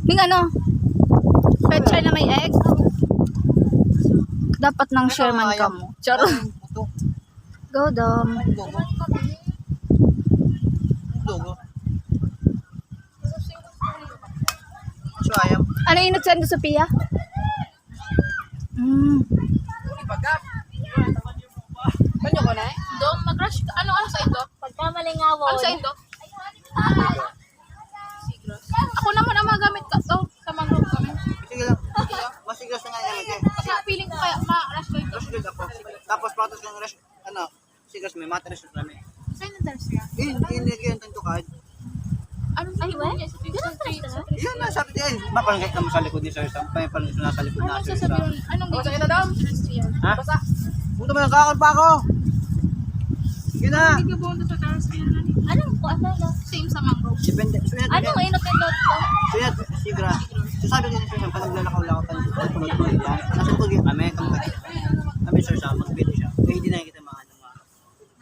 Ning ano? Pecha na may egg? Dapat nang share man ka mo. Charo. Go, Dom. Dugo. So, ayam. Ano yung nagsend sa Sophia? Banyo ko na eh? Dom, mag-rush ka. Ano sa ito? Pagka malingawo. Ano sa ito? Sigros. Ako naman ang magamit ka to. Sa mangrove kami. Sige lang. Masiglas na nga yan. Kasi feeling ko kaya ma-rush ko ito. Rush good ako. Tapos patos ng rush, ano, siglas may matras yung kami. Saan yung thirst niya? Hindi kayo ang tungtukad. Anong sabi mo niya? Sa 53. Yan na, sabi niya, mapalagay ka mo sa likod ni Sir Sam. May palagay na sa likod na Anong Sir sasabihin? Sam. Anong dito? Sa Dom? Ha? Punta mo lang, kakal pa ako. Sige na. Hindi ka bumunta sa terrace niya. Anong po? Ano? Same sa mangrove. Depende. Anong inot-inot to? Suyat, sigra. So sabi ko ni Sir Sam, pag naglalakaw-lakaw ka, tulad ko yan. Nasa tugin kami, kami Sir Sam, mag-video siya. Kaya hindi na